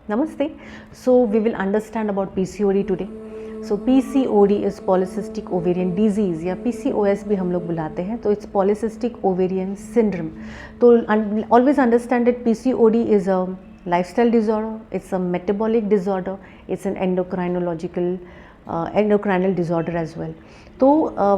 Namaste. So we will understand about PCOD today. So PCOD is polycystic ovarian disease या PCOS भी हम लोग बुलाते हैं. तो it's polycystic ovarian syndrome. तो always understand that PCOD is a lifestyle disorder, it's a metabolic disorder, it's an endocrinal disorder as well. तो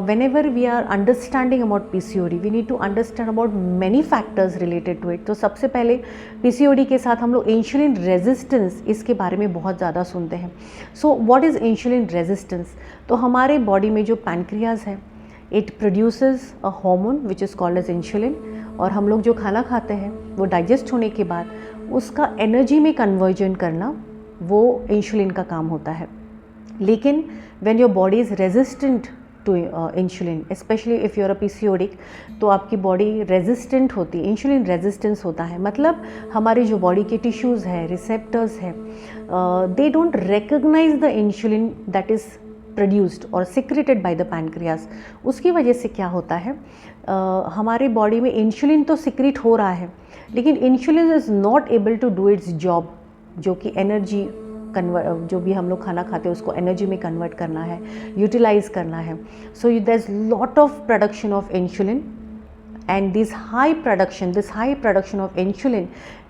whenever we are understanding about PCOD, we need to understand about many factors related to it. तो सबसे पहले PCOD के साथ हम लोग insulin resistance इसके बारे में बहुत ज़्यादा सुनते हैं. So what is insulin resistance? तो हमारे बॉडी में जो पैनक्रियाज है, it produces a hormone which is called as insulin. और हम लोग जो खाना खाते हैं वो डाइजेस्ट होने के बाद उसका एनर्जी में कन्वर्जन करना वो इंसुलिन का काम होता है. लेकिन when your body is resistant to insulin, specially if you're a PCODic, तो आपकी बॉडी रेजिस्टेंट होती है, इंसुलिन रेजिस्टेंस होता है. मतलब हमारे जो बॉडी के टिश्यूज़ है, रिसेप्टर्स है, they don't recognise the insulin that is produced और सिक्रेटेड बाय द पैनक्रियाज. उसकी वजह से क्या होता है, हमारे बॉडी में इंसुलिन तो सिक्रेट हो रहा है, लेकिन insulin is not able to do its job, जो कि एनर्जी जो भी हम लोग खाना खाते हैं उसको एनर्जी में कन्वर्ट करना है, यूटिलाइज करना है. So there is lot of production of insulin, and this high production of insulin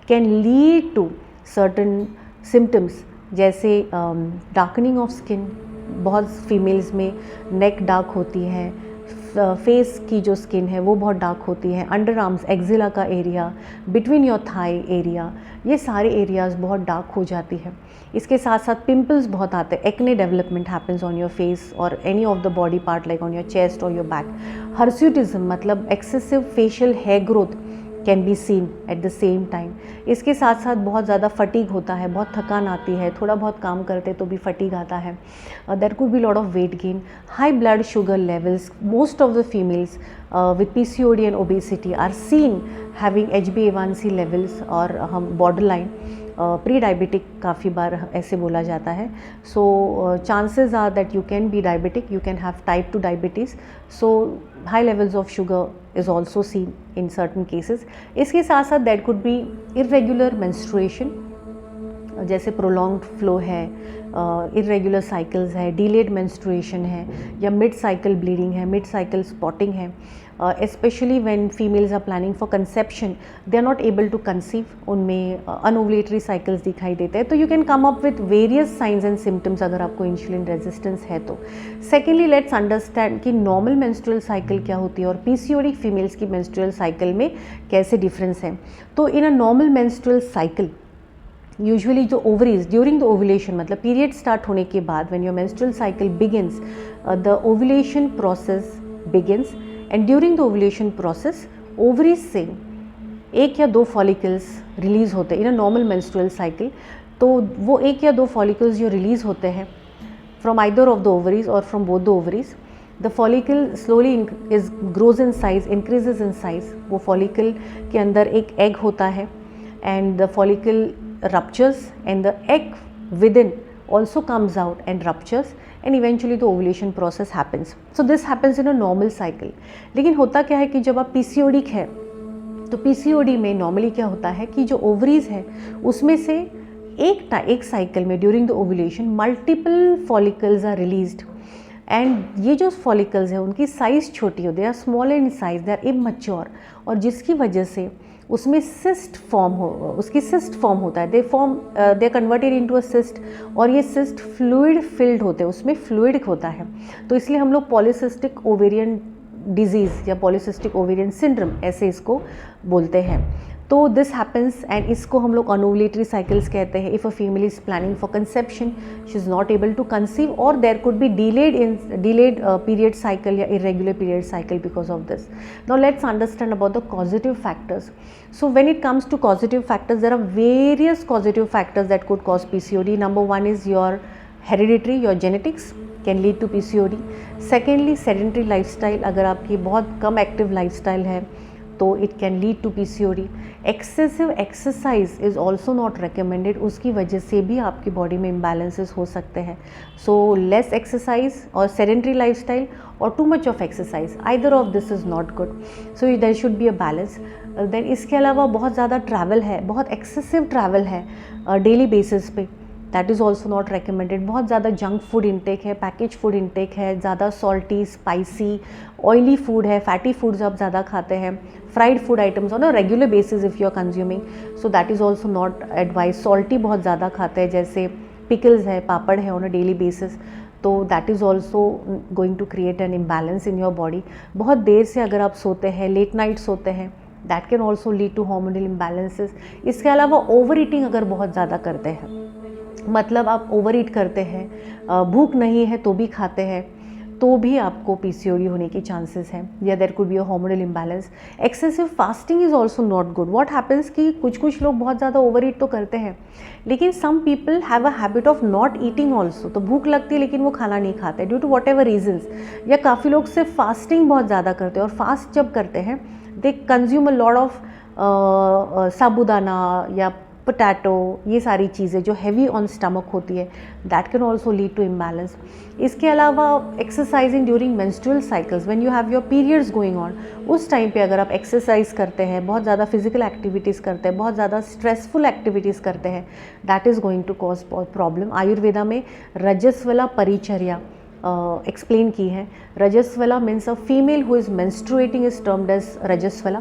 can lead to certain symptoms, जैसे डार्कनिंग ऑफ स्किन. बहुत फीमेल्स में नेक डार्क होती है, फेस की जो स्किन है वो बहुत डार्क होती है, अंडर आर्म्स, एक्जिला का area, between your thigh area, ये सारे एरियाज़ बहुत डार्क हो जाती है. इसके साथ साथ पिंपल्स बहुत आते हैं, acne development happens on your face और any of the body part like on your chest और योर बैक. हर्स्यूटिज्म मतलब excessive facial hair growth can be seen at the same time. इसके साथ साथ बहुत ज़्यादा फटीग होता है, बहुत थकान आती है, थोड़ा बहुत काम करते तो भी फटीग आता है. There could be lot of weight gain, high blood sugar levels. Most of the females with PCOD and obesity are seen having HbA1c levels, और हम बॉर्डर लाइन प्री डायबिटिक काफ़ी बार ऐसे बोला जाता है. So chances are that you can be diabetic, you can have type 2 diabetes. So high levels of sugar is also seen in certain cases. इसके साथ साथ that could be irregular menstruation, जैसे prolonged flow है, irregular cycles है, delayed menstruation है, या mid cycle bleeding है, mid cycle spotting है. Specially when females are planning for conception, they are not able to conceive, उनमें अनओवुलेटरी साइकिल्स दिखाई देते हैं. तो you can come up with various signs and symptoms अगर आपको इंसुलिन रेजिस्टेंस है तो. सेकेंडली, लेट्स अंडरस्टैंड कि नॉर्मल मेंस्ट्रुअल साइकिल क्या होती है और पीसीओडी फीमेल्स की मेंस्ट्रुअल साइकिल में कैसे डिफरेंस है. तो in a normal menstrual cycle usually जो ओवरीज ड्यूरिंग द ओवुलेशन, मतलब पीरियड स्टार्ट होने के बाद when your menstrual cycle begins, the ovulation process begins, and during the ovulation process ovaries से 1 या 2 फॉलिकल्स रिलीज़ होते हैं इन अ नॉर्मल मेंस्ट्रुअल साइकिल. तो वो 1 या 2 फॉलिकल्स जो रिलीज़ होते हैं from either of the ovaries और from both the ovaries, the follicle slowly grows in size, increases in size. वो फॉलिकल के अंदर एक एग होता है, and the follicle ruptures and the egg within also comes out and ruptures, and eventually the ovulation process happens. So this happens in a normal cycle. लेकिन होता क्या है कि जब आप पीसीओडिक है तो पीसीओडी में नॉर्मली क्या होता है कि जो ओवरीज है उसमें से एक साइकिल में during the ovulation multiple follicles are released, and ये जो फॉलिकल्स है उनकी साइज़ छोटी हो, they are small in size, they are immature, और जिसकी वजह से उसमें सिस्ट फॉर्म होता है. They are converted into a cyst, और ये सिस्ट फ्लूइड फिल्ड होते हैं, उसमें फ्लूइड होता है. तो इसलिए हम लोग पॉलीसिस्टिक ओवेरियन डिजीज़ या पॉलीसिस्टिक ओवेरियन सिंड्रोम ऐसे इसको बोलते हैं. तो दिस हैपन्स, एंड इसको हम लोग अनओवुलेटरी साइकिल्स कहते हैं. If a female is planning for conception, she is not able to conceive, और there could be delayed period cycle या irregular period cycle because of this. Now let's understand about the causative factors. So when it comes to causative factors, there are various causative factors that could cause PCOD. Number 1 is your hereditary, your genetics can lead to PCOD. Secondly, sedentary lifestyle, अगर आपकी बहुत कम active lifestyle है तो it can lead to PCOD. Excessive exercise is also not recommended, उसकी वजह से भी आपकी बॉडी में इम्बैलेंसेस हो सकते हैं. सो लेस एक्सरसाइज और सेडेंट्री लाइफस्टाइल और too much of exercise, either of this is not good. So there should be a balance. Then इसके अलावा बहुत ज़्यादा ट्रैवल है, बहुत एक्सेसिव ट्रैवल है डेली बेसिस पे, that is also not recommended. बहुत ज़्यादा जंक फूड इंटेक है, पैकेज फूड इंटेक है, ज़्यादा सॉल्टी, स्पाइसी, ऑयली फूड है, फैटी फूड्स आप ज़्यादा खाते हैं, fried food items on a regular basis if you are consuming, so that is also not advise. Salty बहुत ज़्यादा खाते हैं, जैसे पिकल्स है, पापड़ है ऑन अ डेली बेसिस, तो that is also going to create an imbalance in your body. बहुत देर से अगर आप सोते हैं, लेट नाइट सोते हैं, that can also lead to hormonal imbalances. इसके अलावा ओवर ईटिंग अगर बहुत ज़्यादा करते हैं, मतलब आप ओवर ईट करते हैं, भूख नहीं है तो भी खाते हैं, तो भी आपको पीसीओडी होने की चांसेस हैं, या there could be a hormonal imbalance. Excessive fasting is also not good. What happens कि कुछ लोग बहुत ज़्यादा ओवर ईट तो करते हैं, लेकिन some people have a habit of not eating also. तो भूख लगती है लेकिन वो खाना नहीं खाते due to whatever reasons. या काफ़ी लोग सिर्फ फास्टिंग बहुत ज़्यादा करते हैं, और फास्ट जब करते हैं they consume a lot of sabudana या पोटैटो, ये सारी चीज़ें जो हैवी ऑन स्टमक होती है, that can also lead to imbalance. इसके अलावा exercising during menstrual cycles, when you have your periods going on, उस टाइम पे अगर आप एक्सरसाइज करते हैं, बहुत ज़्यादा फिजिकल एक्टिविटीज़ करते हैं, बहुत ज़्यादा स्ट्रेसफुल एक्टिविटीज़ करते हैं, that is going to cause problem. Ayurveda में रजस्वला परिचर्या एक्सप्लेन की है. रजस्वला means a female who is menstruating is termed as रजस्वला.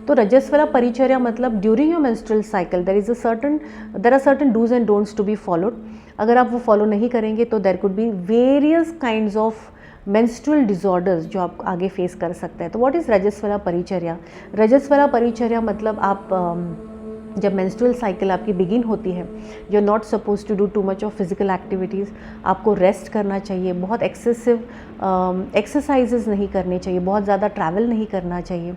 तो रजस्वला परिचर्या मतलब during your menstrual cycle there are certain dos and don'ts to be followed. अगर आप वो फॉलो नहीं करेंगे तो there could be various kinds of menstrual disorders जो आप आगे फेस कर सकते हैं. तो व्हाट इज़ रजस्वला परिचर्या? रजस्वला परिचर्या मतलब आप जब मेंस्ट्रुअल साइकिल आपकी बिगिन होती है, you are not suppose to do too much of physical activities. आपको रेस्ट करना चाहिए, बहुत एक्सेसिव एक्सरसाइजेज नहीं करने चाहिए, बहुत ज़्यादा ट्रैवल नहीं करना चाहिए.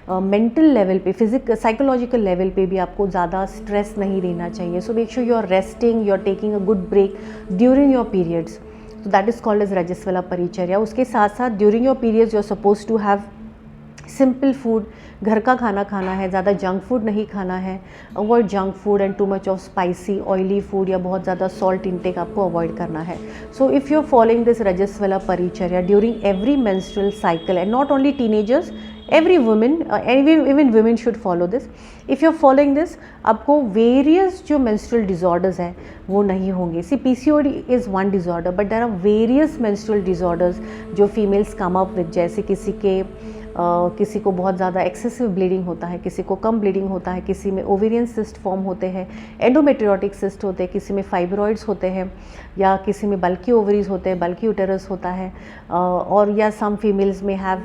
मेंटल लेवल पे, साइकोलॉजिकल लेवल पे भी आपको ज़्यादा स्ट्रेस नहीं लेना चाहिए. So make sure you are resting, you are taking a good break during your periods. So that is called as रजस्वला परिचर्या. उसके साथ साथ during your periods you are suppose to have simple food, घर का खाना खाना है, ज़्यादा जंक फूड नहीं खाना है. Avoid junk food and too much of spicy, oily food या बहुत ज़्यादा सॉल्ट इंटेक आपको अवॉइड करना है. So if you are following this रजस्वला परिचर्या during every menstrual cycle, and not only teenagers, every women, even women should follow this. if you are following this, आपको various जो menstrual disorders हैं वो नहीं होंगे. See, PCOD is one disorder, but there are various menstrual disorders जो females come up with, जैसे किसी को बहुत ज़्यादा एक्सेसिव ब्लीडिंग होता है, किसी को कम ब्लीडिंग होता है, किसी में ओवेरियन सिस्ट फॉर्म होते हैं, एंडोमेट्रियोटिक सिस्ट होते हैं, किसी में फाइब्रॉइड्स होते हैं, या किसी में बल्की ओवरीज होते हैं, बल्की यूटेरस होता है, और या सम फीमेल्स में हैव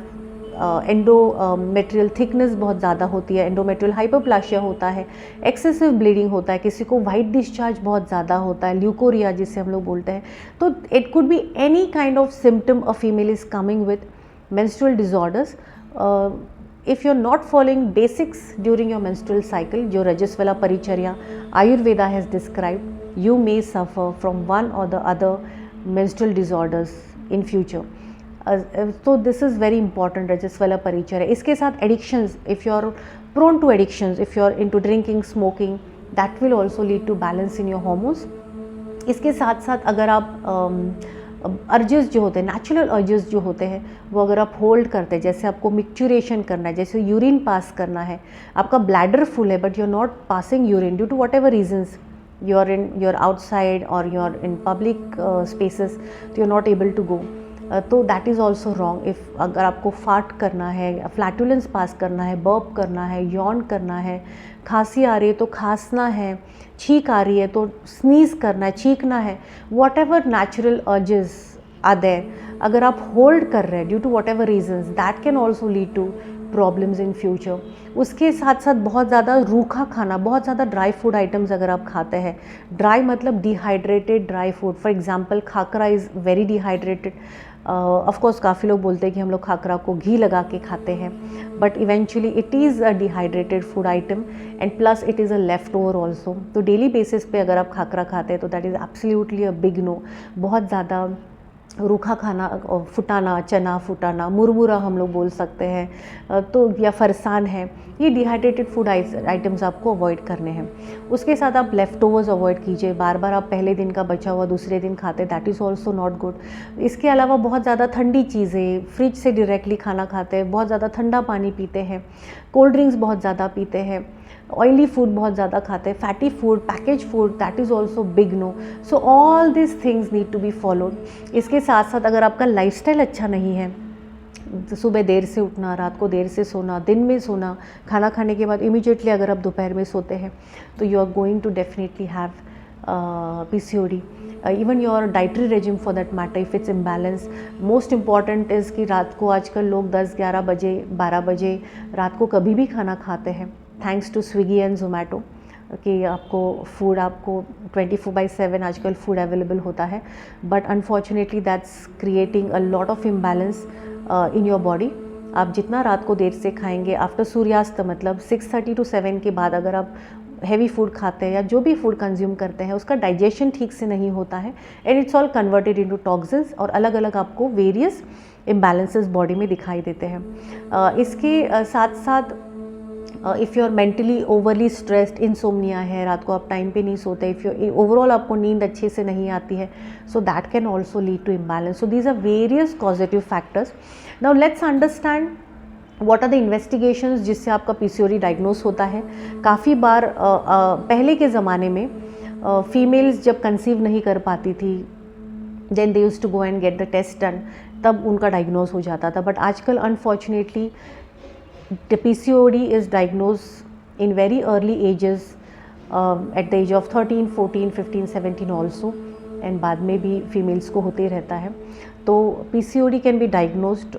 एंडोमेट्रियल थिकनेस बहुत ज़्यादा होती है, एंडोमेट्रियल हाइपरप्लासिया होता है, एक्सेसिव ब्लीडिंग होता है, किसी को वाइट डिस्चार्ज बहुत ज़्यादा होता है, ल्यूकोरिया जिसे हम लोग बोलते हैं. तो it could be any kind of symptom a female is coming with menstrual disorders. If you're not following basics during your menstrual cycle, जो रजस्वला परिचर्या Ayurveda has described, you may suffer from one or the other menstrual disorders in future. So this is very important, रजस्वला परिचर्या. इसके साथ addictions, if you are prone to addictions, if you are into drinking, smoking, that will also lead to balance in your hormones. इसके साथ साथ अगर आप urges जो होते हैं, नेचुरल अर्जेस जो होते हैं, वो अगर आप होल्ड करते हैं, जैसे आपको मिक्चुरेशन करना है, जैसे यूरिन पास करना है, आपका ब्लैडर फुल है but you are not passing urine due to whatever reasons, you are outside और you are in public spaces, तो you are not able to go, तो that is also wrong. If अगर आपको fart करना है, flatulence पास करना है, burp करना है, यॉन करना है, खांसी आ रही है तो खांसना है, छींक आ रही है तो स्नीज़ करना है, छींकना है, whatever natural urges are there, अगर आप होल्ड कर रहे हैं due to whatever reasons, that can also lead to problems in future. उसके साथ साथ बहुत ज़्यादा रूखा खाना, बहुत ज़्यादा ड्राई फूड आइटम्स अगर आप खाते हैं, ड्राई मतलब dehydrated dry food, for example khakhra is very dehydrated. Of course काफ़ी लोग बोलते हैं कि हम लोग खाकरा को घी लगा के खाते हैं, but eventually it is a dehydrated food item and plus it is a leftover also. तो डेली बेसिस पे अगर आप खाकरा खाते हैं तो that is absolutely a big no. बहुत ज़्यादा रूखा खाना, फुटाना, चना फुटाना, मुरमुरा हम लोग बोल सकते हैं, तो या फरसान है, ये डिहाइड्रेटेड फूड आइटम्स आपको अवॉइड करने हैं। उसके साथ आप लेफ़्ट ओवर्स अवॉइड कीजिए, बार बार आप पहले दिन का बचा हुआ दूसरे दिन खाते, that is also not good. इसके अलावा बहुत ज़्यादा ठंडी चीज़ें, फ्रिज से डायरेक्टली खाना खाते हैं, बहुत ज़्यादा ठंडा पानी पीते हैं, कोल्ड ड्रिंक्स बहुत ज़्यादा पीते हैं, ऑयली फूड बहुत ज़्यादा खाते हैं, fatty food, package food, that is also big no. So all this things need to be followed. इसके साथ साथ अगर आपका लाइफस्टाइल अच्छा नहीं है, तो सुबह देर से उठना, रात को देर से सोना, दिन में सोना, खाना खाने के बाद इमीडिएटली अगर आप दोपहर में सोते हैं, तो you are going to definitely have PCOD। Even your dietary regime for that matter, if it's imbalance. Most important is कि रात को आजकल लोग 10-11 बजे, 12 बजे रात को कभी भी खाना खाते हैं, thanks to Swiggy and Zomato, कि आपको फूड, आपको 24/7 आजकल फूड अवेलेबल होता है, but unfortunately that's creating a lot of imbalance in your body. आप जितना रात को देर से खाएंगे, आफ्टर सूर्यास्त मतलब 6:30 to 7 के बाद अगर आप हैवी फूड खाते हैं या जो भी फूड कंज्यूम करते हैं, उसका डाइजेशन ठीक से नहीं होता है, and it's all converted into toxins, और अलग अलग आपको वेरियस इम्बैलेंसेस बॉडी में दिखाई देते हैं। इसके साथ साथ if you are mentally overly stressed, insomnia है, रात को आप टाइम पे नहीं सोते, इफ़ यू ओवरऑल आपको नींद अच्छे से नहीं आती है, so that can also lead to imbalance. So these are various causative factors. Now let's understand what are the investigations जिससे आपका PCOD डायग्नोस होता है। काफ़ी बार पहले के ज़माने में फीमेल्स जब कंसीव नहीं कर पाती थी, then they used to go and get the test done, तब उनका डायग्नोस हो जाता था। बट आजकल unfortunately the PCOD is diagnosed in very early ages, at the age of 13, 14, 15, 17 also, and बाद में भी फीमेल्स को होते रहता है। तो PCOD can be diagnosed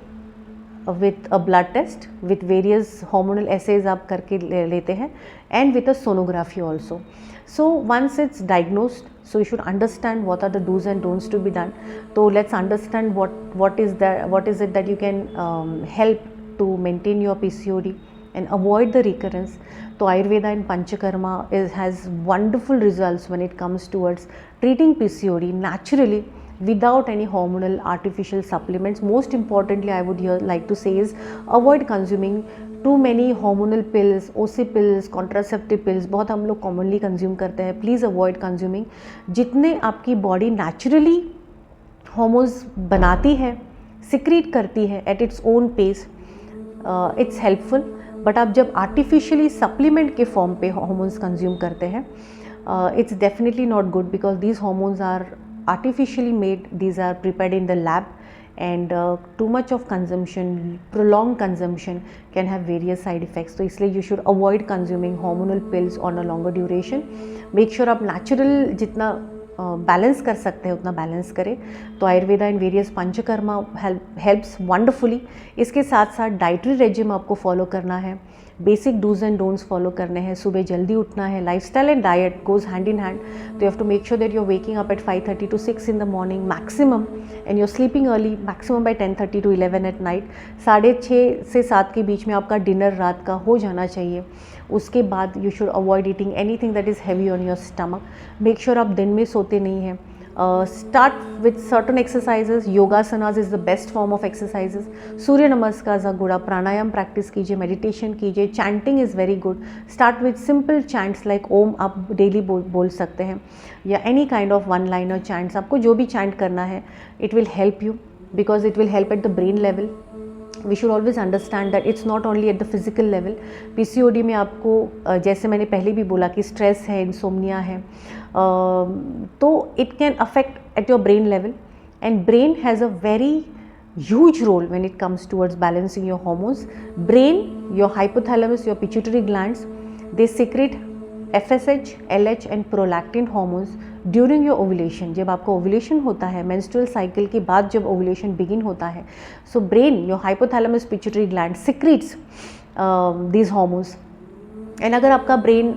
with a blood test, with various hormonal assays आप करके लेते हैं, and with a sonography also. So once it's diagnosed, so you should understand what are the do's and don'ts to be done. So let's understand what is it that you can help to maintain your PCOD and avoid the recurrence. So Ayurveda and Panchakarma has wonderful results when it comes towards treating PCOD naturally without any hormonal artificial supplements. Most importantly, I would here like to say is avoid consuming too many hormonal pills, OC pills, contraceptive pills, बहुत हम लोग commonly consume करते हैं। Please avoid consuming। जितने आपकी body naturally hormones बनाती है, secrete करती है at its own pace, it's helpful. But आप जब आर्टिफिशियली सप्लीमेंट के फॉर्म पे हार्मोन्स कंज्यूम करते हैं, it's definitely not good, because these hormones are artificially made, these are prepared in the lab, and too much of consumption, prolong consumption can have various side effects. तो इसलिए you should avoid consuming hormonal pills on a longer duration. Make sure आप natural जितना balance कर सकते हैं उतना balance करें। तो Ayurveda and various panchakarma helps wonderfully. इसके साथ साथ डाइटरी रेजिम आपको फॉलो करना है, basic dos and don'ts follow करने हैं, सुबह जल्दी उठना है, lifestyle and diet goes hand in hand. तो you have to make sure that you are waking up at 5:30 to 6 in the morning maximum, and you're sleeping early maximum by 10:30 to 11 at night। 6:30 से 7 के बीच में आपका dinner रात का हो जाना चाहिए। उसके बाद you should avoid eating anything that is heavy on your stomach. Make sure आप दिन में सोते नहीं हैं। Start with certain exercises, yogasanas is the best form of exercises. Surya namaskar ज़ा गुड़ा, प्राणायाम प्रैक्टिस कीजिए, मेडिटेशन कीजिए, chanting is very good. Start with simple chants like om आप डेली बोल सकते हैं, या any kind of one liner chants, आपको जो भी चैंट करना है, it will help you because it will help at the brain level. We should always understand that it's not only at the physical level. PCOD में आपको जैसे मैंने पहले भी बोला कि स्ट्रेस है, इंसोम्निया है, तो it can affect at your brain level, and brain has a very huge role when it comes towards balancing your hormones. Brain, your hypothalamus, your pituitary glands, they secrete FSH, LH and prolactin hormones during your ovulation. जब आपका ovulation होता है, menstrual cycle के बाद जब ovulation begin होता है, so brain, your hypothalamus pituitary gland secretes these hormones, and अगर आपका ब्रेन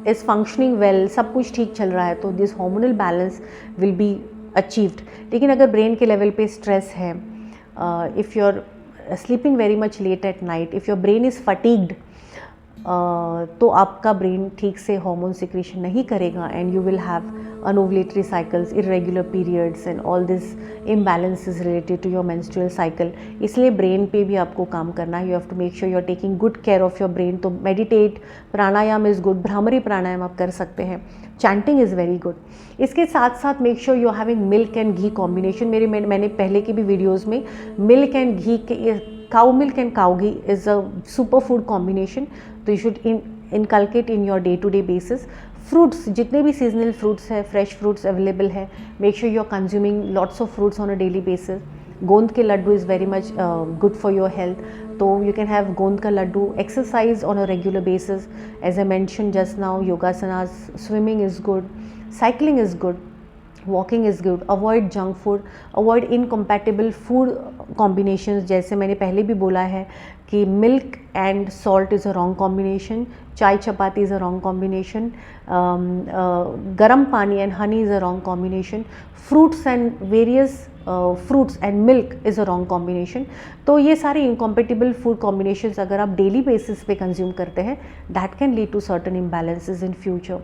इज़ फंक्शनिंग वेल, सब कुछ ठीक चल रहा है, तो this hormonal balance will be achieved. लेकिन अगर ब्रेन के लेवल पे स्ट्रेस है, if you are sleeping very much late at night, if your brain is fatigued, तो आपका ब्रेन ठीक से हार्मोन सिक्रेशन नहीं करेगा and you will have anovulatory cycles, irregular periods and all this imbalances related to your menstrual cycle. इसलिए brain पे भी आपको काम करना है। You have to make sure you are taking good care of your brain. तो meditate, pranayama is good, bhramari pranayama आप कर सकते हैं, चैंटिंग इज़ वेरी गुड। इसके साथ साथ make sure you are having milk and ghee combination. मैंने पहले की भी वीडियोज़ में मिल्क एंड घी के, cow milk and cow ghee is a superfood combination, तो you should inculcate in your day to day basis. Fruits, जितने भी सीजनल फ्रूट्स है, फ्रेश फ्रूट्स अवेलेबल है, make sure you are consuming lots of fruits on a daily basis. गोंद के laddu is very much good for your health, तो you can have गोंद का laddu. Exercise on a regular basis, as I mention just now, yogasanas, swimming is good, cycling is good, walking is good. Avoid junk food, avoid incompatible food combinations. जैसे मैंने पहले भी बोला है कि milk and salt is a wrong combination, चाय चपाती is a wrong combination, गर्म पानी and honey is a wrong combination, fruits and various fruits and milk is a wrong combination. तो ये सारे इनकॉम्पेटिबल फूड कॉम्बिनेशंस अगर आप डेली बेसिस पे consume करते हैं, that can lead to certain imbalances in future.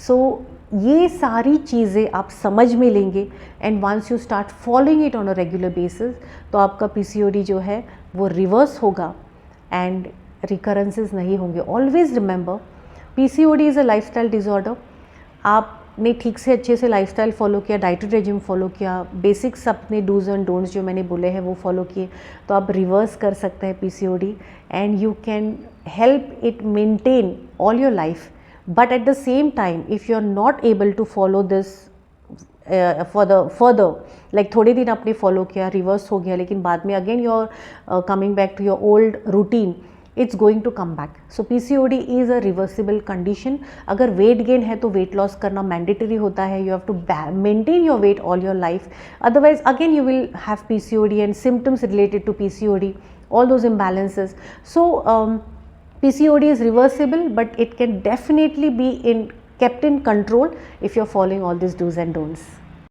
So ये सारी चीज़ें आप समझ में लेंगे and once you start following it on a regular basis, तो आपका पीसीओडी जो है वो रिवर्स होगा एंड रिकरेंसेस नहीं होंगे। Always remember, PCOD is a lifestyle disorder. आपने ठीक से अच्छे से लाइफस्टाइल फॉलो किया, डाइटरी रेजिम फॉलो किया, बेसिक्स अपने डूज एंड डोंट्स जो मैंने बोले हैं वो फॉलो किए, तो आप रिवर्स कर सकते हैं PCOD and you can help it maintain all your life. But at the same time, if you are not able to follow this for the further, like थोड़े दिन आपने फॉलो किया, रिवर्स हो गया, लेकिन बाद में again you are coming back to your old routine, it's going to come back. So PCOD is a reversible condition. अगर वेट गेन है तो वेट लॉस करना मैंडेटरी होता है। You have to maintain your weight all your life, otherwise again you will have PCOD and symptoms related to PCOD, all those imbalances. So PCOD is reversible, but it can definitely be kept in control if you're following all these do's and don'ts.